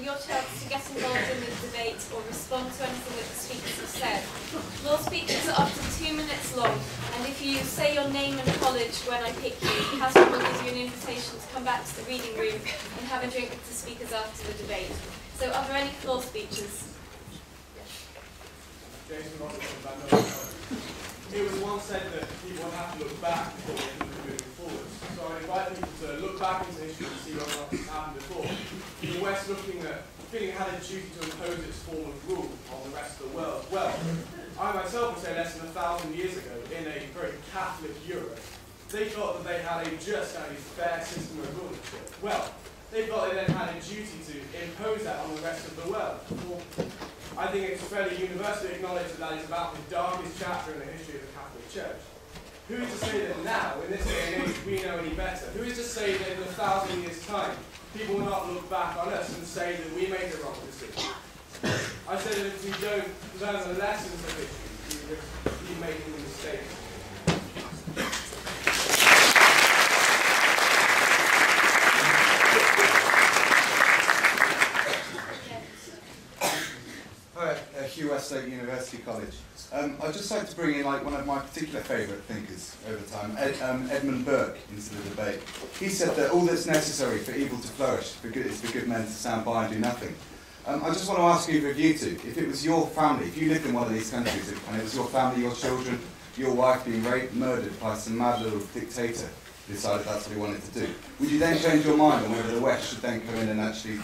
your chance to get involved in the debate or respond to anything that the speakers have said. Your speeches are up to 2 minutes long, and if you say your name and college when I pick you, Catherine will give you an invitation to come back to the reading room and have a drink with the speakers after the debate. So are there any floor speeches? Jason Robertson, it was once said that people have to look back before they can move forward. So I invite people to look back into history and see what has happened before. The West feeling it had a duty to impose its form of rule on the rest of the world. Well, I myself would say less than 1,000 years ago, in a very Catholic Europe, they thought that they had a just and a fair system of rulership. Well, they thought they then had a duty to impose that on the rest of the world. Well, I think it's fairly universally acknowledged that that is about the darkest chapter in the history of the Catholic Church. Who is to say that now, in this day and age, we know any better? Who is to say that in 1,000 years' time, people will not look back on us and say that we made the wrong decision? I say that if we don't learn the lessons of history, we will be making mistakes. Hugh State University College. I'd just like to bring in one of my particular favourite thinkers over time, Edmund Burke, into the debate. He said that all that's necessary for evil to flourish is for good men to stand by and do nothing. I just want to ask either of you two, if it was your family, if you lived in one of these countries and it was your family, your children, your wife being raped, murdered by some mad little dictator who decided that's what he wanted to do, would you then change your mind on whether the West should then come in and actually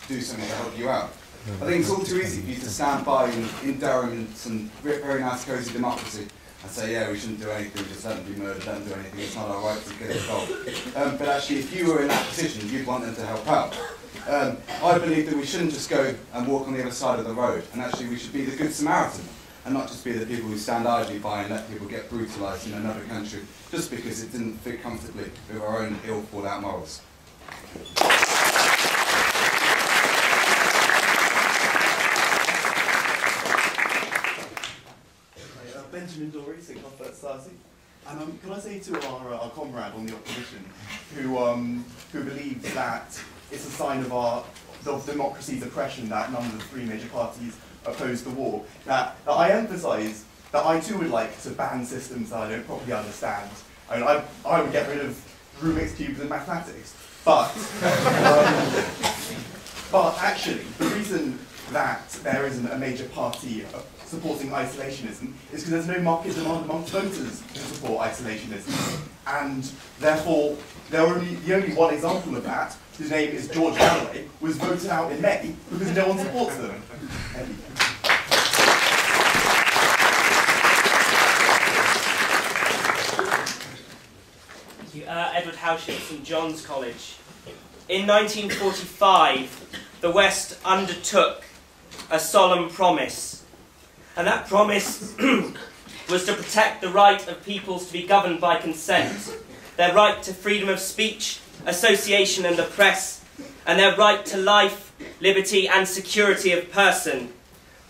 do something to help you out? I think it's all too easy for you to stand by in Durham in some very nice, cosy democracy and say, yeah, we shouldn't do anything, just let them be murdered, let them do anything, it's not our right to get involved. But actually, if you were in that position, you'd want them to help out. I believe that we shouldn't just go and walk on the other side of the road, and actually we should be the Good Samaritan, and not just be the people who stand idly by and let people get brutalised in another country, just because it didn't fit comfortably with our own ill thought-out morals. Benjamin Dory, St. Cuthbert's Society. And can I say to our comrade on the opposition, who believes that it's a sign of democracy's oppression that none of the three major parties oppose the war, that I emphasise that I too would like to ban systems that I don't properly understand. I mean, I would get rid of Rubik's Cubes and mathematics, but actually, the reason that there isn't a major party supporting isolationism is because there's no market demand amongst voters to support isolationism. And therefore, the only one example of that, whose name is George Galloway, was voted out in May because no one supports them. Thank you. Edward Howship, St. John's College. In 1945, the West undertook a solemn promise. And that promise was to protect the right of peoples to be governed by consent, their right to freedom of speech, association and the press, and their right to life, liberty and security of person.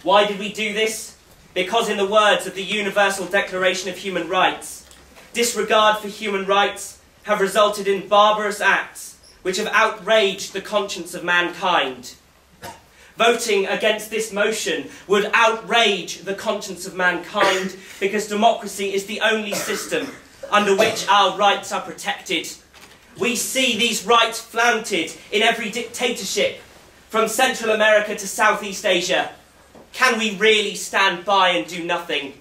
Why did we do this? Because in the words of the Universal Declaration of Human Rights, disregard for human rights have resulted in barbarous acts which have outraged the conscience of mankind. Voting against this motion would outrage the conscience of mankind because democracy is the only system under which our rights are protected. We see these rights flaunted in every dictatorship from Central America to Southeast Asia. Can we really stand by and do nothing?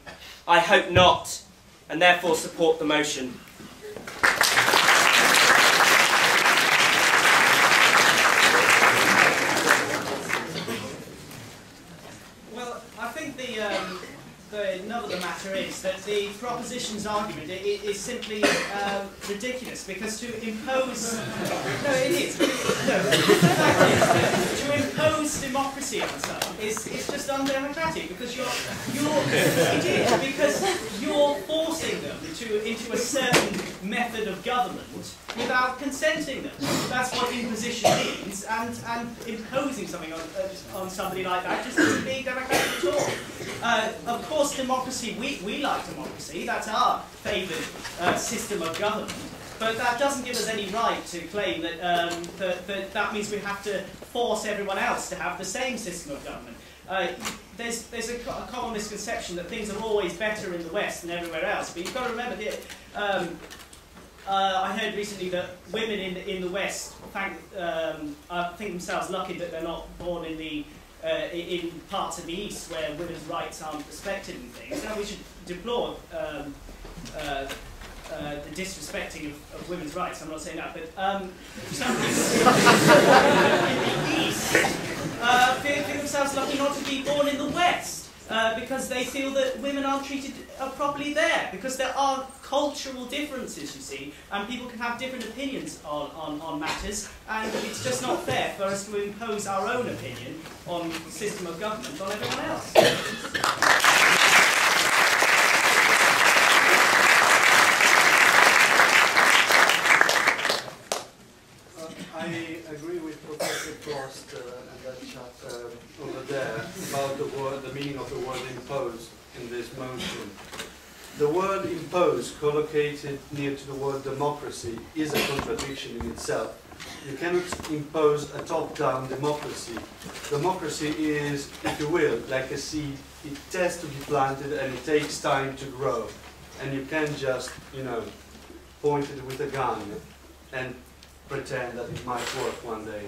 I hope not, and therefore support the motion. The nub of the matter is that the proposition's argument is simply ridiculous, because to impose... No, it is. No, the fact is that to impose democracy on someone is just undemocratic, because it is, because you're forcing them into a certain method of government without consenting them. That's what imposition means, and imposing something on somebody like that just doesn't be democratic at all. Of course, democracy, we like democracy, that's our favoured system of government, But that doesn't give us any right to claim that, that means we have to force everyone else to have the same system of government. There's a common misconception that things are always better in the West than everywhere else, but you've got to remember that I heard recently that women in the West think themselves lucky that they're not born in parts of the East where women's rights aren't respected and things. Now we should deplore the disrespecting of women's rights. I'm not saying that, but for some reason in the East feel themselves lucky not to be born in the West. Because they feel that women aren't treated properly there, because there are cultural differences, you see, and people can have different opinions on matters, and it's just not fair for us to impose our own opinion on the system of government on everyone else. I agree with Professor Frost and that chap over there about the meaning of the word impose in this motion. The word impose, collocated near to the word democracy, is a contradiction in itself. You cannot impose a top-down democracy. Democracy is, if you will, like a seed. It has to be planted and it takes time to grow. And you can't just, point it with a gun and pretend that it might work one day.